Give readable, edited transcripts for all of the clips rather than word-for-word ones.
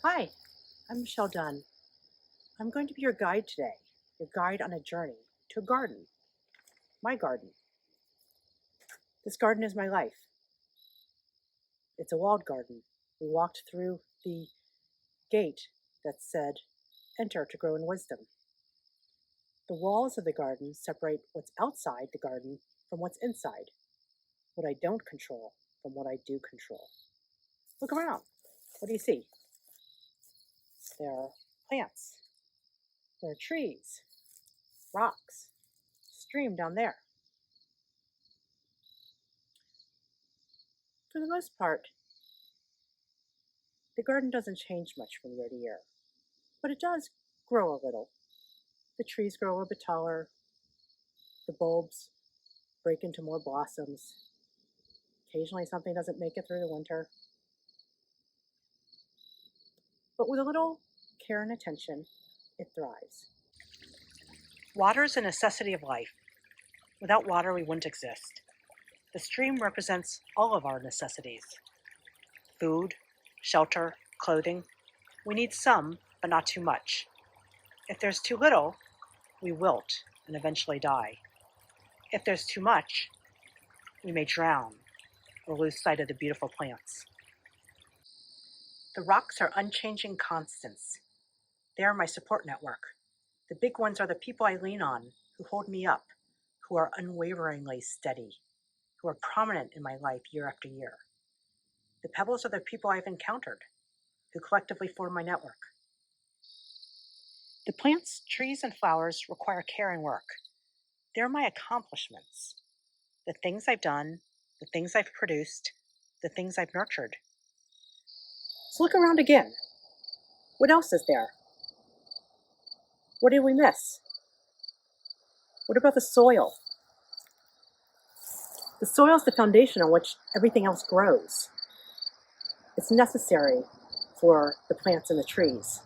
Hi, I'm Michelle Dunn. I'm going to be your guide today, your guide on a journey to a garden, my garden. This garden is my life. It's a walled garden. We walked through the gate that said, "Enter to grow in wisdom." The walls of the garden separate what's outside the garden from what's inside, what I don't control from what I do control. Look around. What do you see? There are plants, there are trees, rocks, stream down there. For the most part, the garden doesn't change much from year to year, but it does grow a little. The trees grow a little bit taller, the bulbs break into more blossoms. Occasionally something doesn't make it through the winter. But with a little care and attention, it thrives. Water is a necessity of life. Without water, we wouldn't exist. The stream represents all of our necessities: food, shelter, clothing. We need some, but not too much. If there's too little, we wilt and eventually die. If there's too much, we may drown or lose sight of the beautiful plants. The rocks are unchanging constants. They are my support network. The big ones are the people I lean on, who hold me up, who are unwaveringly steady, who are prominent in my life year after year. The pebbles are the people I've encountered, who collectively form my network. The plants, trees, and flowers require care and work. They're my accomplishments. The things I've done, the things I've produced, the things I've nurtured. So look around again. What else is there? What did we miss? What about the soil? The soil is the foundation on which everything else grows. It's necessary for the plants and the trees.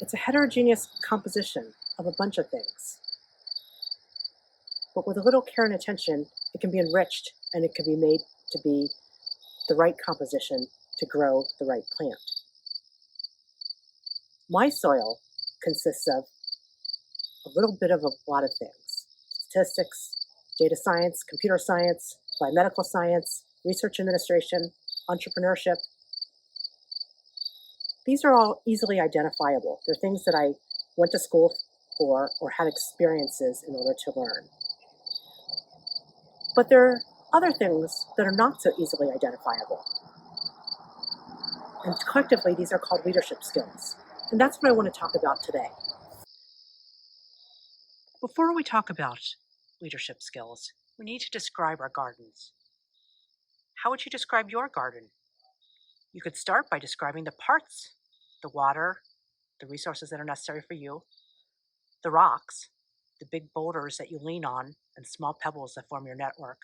It's a heterogeneous composition of a bunch of things. But with a little care and attention, it can be enriched and it can be made to be the right composition to grow the right plant. My soil consists of a little bit of a lot of things: statistics, data science, computer science, biomedical science, research administration, entrepreneurship. These are all easily identifiable. They're things that I went to school for or had experiences in order to learn. But there are other things that are not so easily identifiable. And collectively, these are called leadership skills. And that's what I want to talk about today. Before we talk about leadership skills, we need to describe our gardens. How would you describe your garden? You could start by describing the parts: the water, the resources that are necessary for you, the rocks, the big boulders that you lean on, and small pebbles that form your network,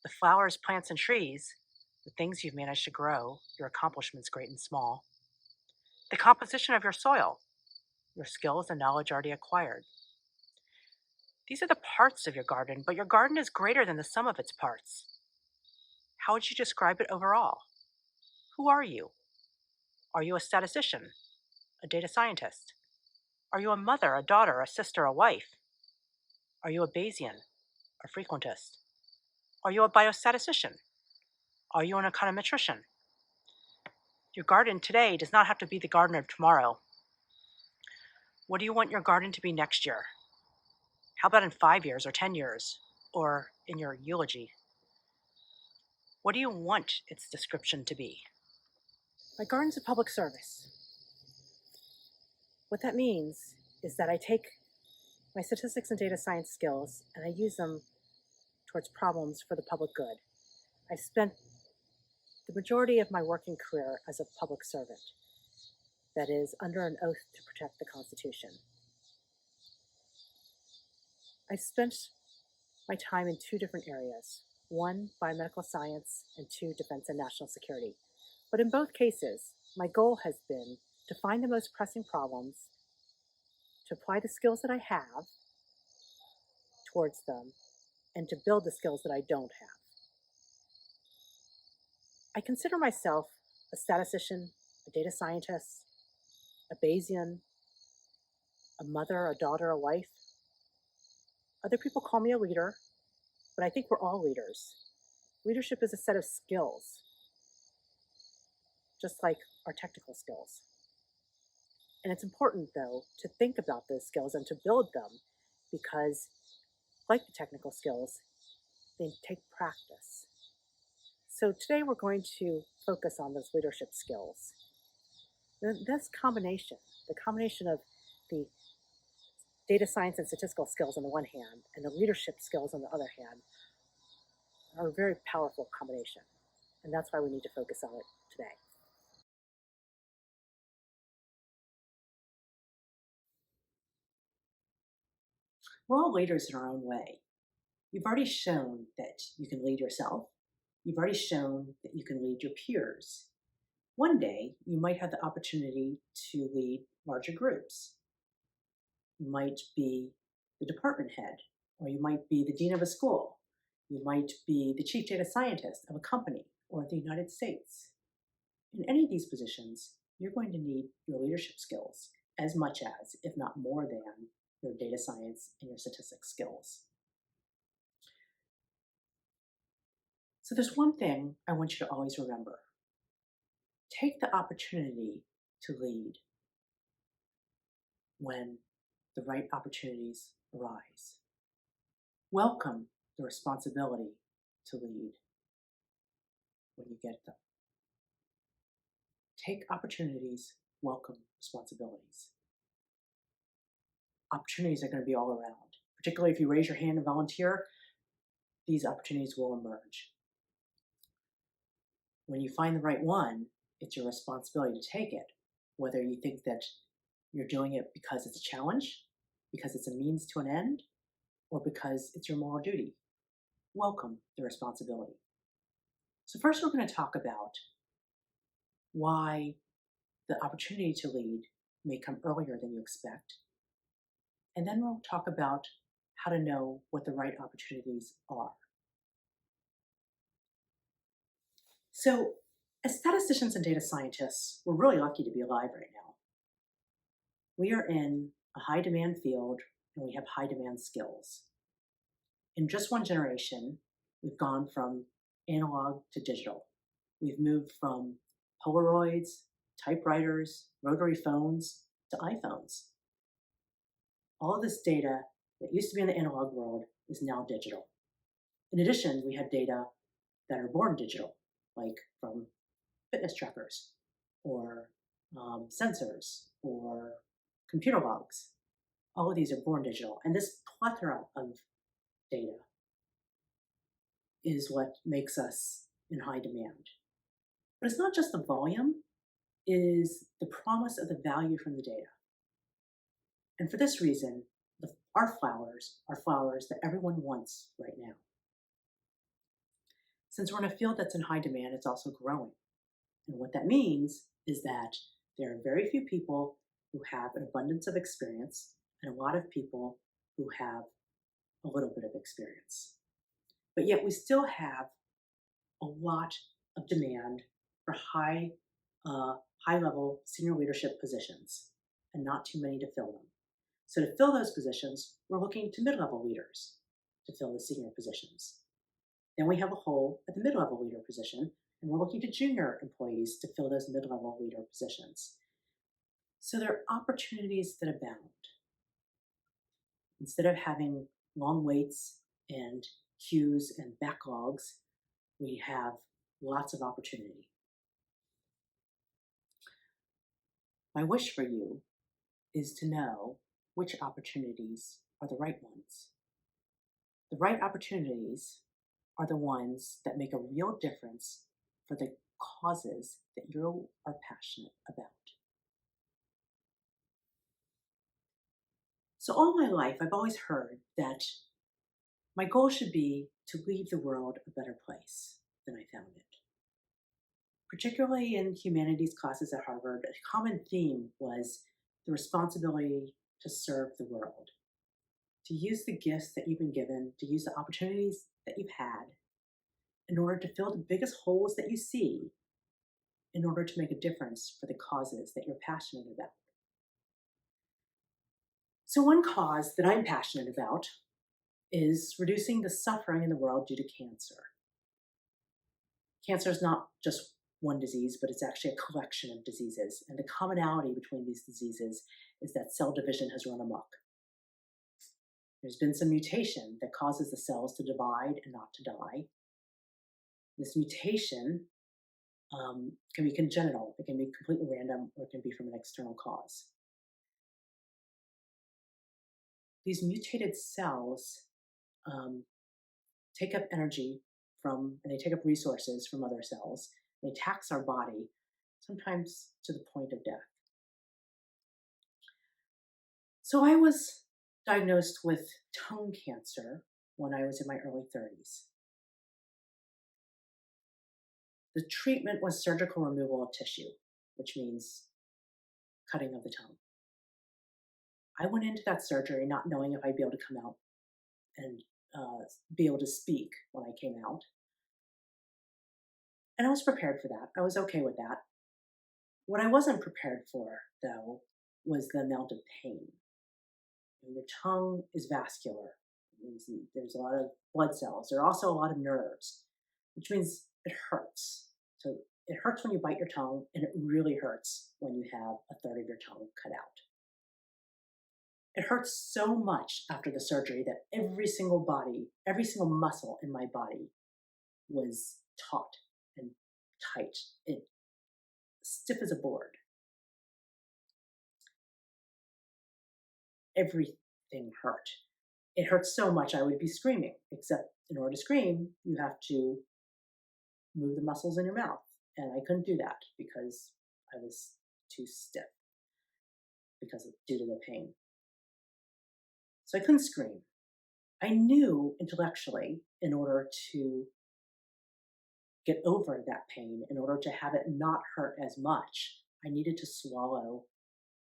the flowers, plants, and trees, the things you've managed to grow, your accomplishments great and small, the composition of your soil, your skills and knowledge already acquired. These are the parts of your garden, but your garden is greater than the sum of its parts. How would you describe it overall? Who are you? Are you a statistician? A data scientist? Are you a mother, a daughter, a sister, a wife? Are you a Bayesian, a frequentist? Are you a biostatistician? Are you an econometrician? Your garden today does not have to be the garden of tomorrow. What do you want your garden to be next year? How about in 5 years or 10 years? Or in your eulogy? What do you want its description to be? My garden's a public service. What that means is that I take my statistics and data science skills and I use them towards problems for the public good. I've spent the majority of my working career as a public servant, that is, under an oath to protect the Constitution. I spent my time in two different areas: one, biomedical science, and two, defense and national security. But in both cases, my goal has been to find the most pressing problems, to apply the skills that I have towards them, and to build the skills that I don't have. I consider myself a statistician, a data scientist, a Bayesian, a mother, a daughter, a wife. Other people call me a leader, but I think we're all leaders. Leadership is a set of skills, just like our technical skills. And it's important, though, to think about those skills and to build them because, like the technical skills, they take practice. So today we're going to focus on those leadership skills. This combination, the combination of the data science and statistical skills on the one hand and the leadership skills on the other hand, are a very powerful combination. And that's why we need to focus on it today. We're all leaders in our own way. You've already shown that you can lead yourself. You've already shown that you can lead your peers. One day, you might have the opportunity to lead larger groups. You might be the department head, or you might be the dean of a school. You might be the chief data scientist of a company or the United States. In any of these positions, you're going to need your leadership skills as much as, if not more than, your data science and your statistics skills. So there's one thing I want you to always remember. Take the opportunity to lead when the right opportunities arise. Welcome the responsibility to lead when you get them. Take opportunities, welcome responsibilities. Opportunities are going to be all around. Particularly if you raise your hand and volunteer, these opportunities will emerge. When you find the right one, it's your responsibility to take it, whether you think that you're doing it because it's a challenge, because it's a means to an end, or because it's your moral duty. Welcome the responsibility. So first we're going to talk about why the opportunity to lead may come earlier than you expect. And then we'll talk about how to know what the right opportunities are. So as statisticians and data scientists, we're really lucky to be alive right now. We are in a high demand field and we have high demand skills. In just one generation, we've gone from analog to digital. We've moved from Polaroids, typewriters, rotary phones, to iPhones. All of this data that used to be in the analog world is now digital. In addition, we have data that are born digital, like from fitness trackers, or sensors, or computer logs. All of these are born digital. And this plethora of data is what makes us in high demand. But it's not just the volume, it is the promise of the value from the data. And for this reason, our flowers are flowers that everyone wants right now. Since we're in a field that's in high demand, it's also growing. And what that means is that there are very few people who have an abundance of experience and a lot of people who have a little bit of experience. But yet we still have a lot of demand for high-level senior leadership positions and not too many to fill them. So to fill those positions, we're looking to mid-level leaders to fill the senior positions. Then we have a hole at the mid-level leader position, and we're looking to junior employees to fill those mid-level leader positions. So there are opportunities that abound. Instead of having long waits and queues and backlogs, we have lots of opportunity. My wish for you is to know which opportunities are the right ones. The right opportunities are the ones that make a real difference for the causes that you are passionate about. So all my life, I've always heard that my goal should be to leave the world a better place than I found it. Particularly in humanities classes at Harvard, a common theme was the responsibility to serve the world, to use the gifts that you've been given, to use the opportunities that you've had in order to fill the biggest holes that you see in order to make a difference for the causes that you're passionate about. So, one cause that I'm passionate about is reducing the suffering in the world due to cancer. Cancer is not just one disease, but it's actually a collection of diseases. And the commonality between these diseases is that cell division has run amok. There's been some mutation that causes the cells to divide and not to die. This mutation can be congenital, it can be completely random, or it can be from an external cause. These mutated cells take up energy and they take up resources from other cells. They tax our body, sometimes to the point of death. So I was diagnosed with tongue cancer when I was in my early 30s. The treatment was surgical removal of tissue, which means cutting of the tongue. I went into that surgery not knowing if I'd be able to come out and be able to speak when I came out. And I was prepared for that. I was okay with that. What I wasn't prepared for, though, was the amount of pain. Your tongue is vascular. There's a lot of blood cells. There are also a lot of nerves, which means it hurts. So it hurts when you bite your tongue, and it really hurts when you have a third of your tongue cut out. It hurts so much after the surgery that every single muscle in my body was taut and tight, stiff as a board. Everything hurt. It hurt so much I would be screaming, except in order to scream, you have to move the muscles in your mouth. And I couldn't do that because I was too stiff due to the pain. So I couldn't scream. I knew intellectually, in order to get over that pain, in order to have it not hurt as much, I needed to swallow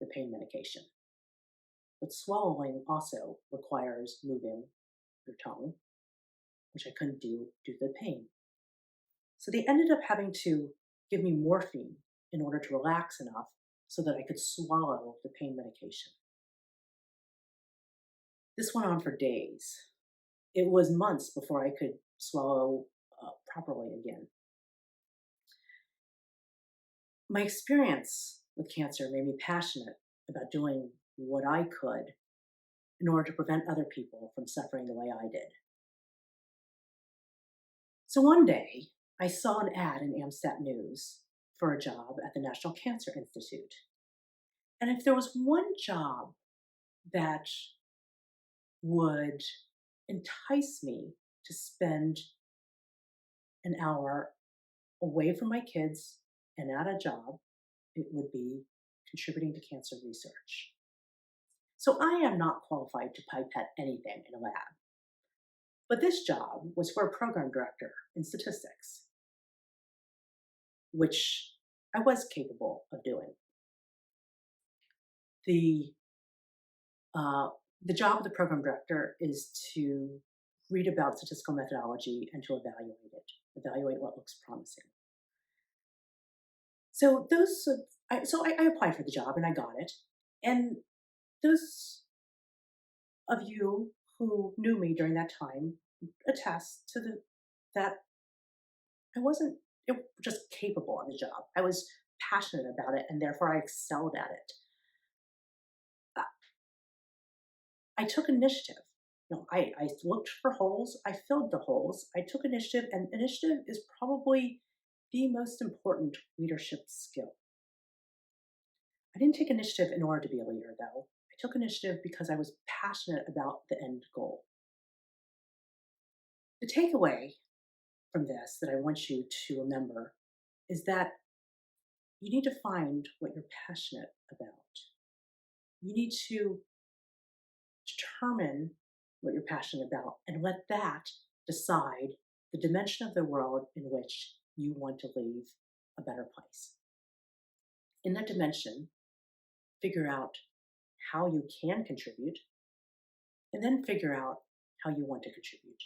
the pain medication. But swallowing also requires moving your tongue, which I couldn't do due to the pain. So they ended up having to give me morphine in order to relax enough so that I could swallow the pain medication. This went on for days. It was months before I could swallow properly again. My experience with cancer made me passionate about doing what I could in order to prevent other people from suffering the way I did. So one day, I saw an ad in Amstat News for a job at the National Cancer Institute. And if there was one job that would entice me to spend an hour away from my kids and at a job, it would be contributing to cancer research. So I am not qualified to pipette anything in a lab. But this job was for a program director in statistics, which I was capable of doing. The job of the program director is to read about statistical methodology and to evaluate what looks promising. So I applied for the job and I got it. And those of you who knew me during that time attest to that I wasn't just capable of the job. I was passionate about it, and therefore I excelled at it. I took initiative. I looked for holes. I filled the holes. I took initiative, and initiative is probably the most important leadership skill. I didn't take initiative in order to be a leader, though. I took initiative because I was passionate about the end goal. The takeaway from this that I want you to remember is that you need to find what you're passionate about. You need to determine what you're passionate about and let that decide the dimension of the world in which you want to leave a better place. In that dimension, figure out how you can contribute, and then figure out how you want to contribute.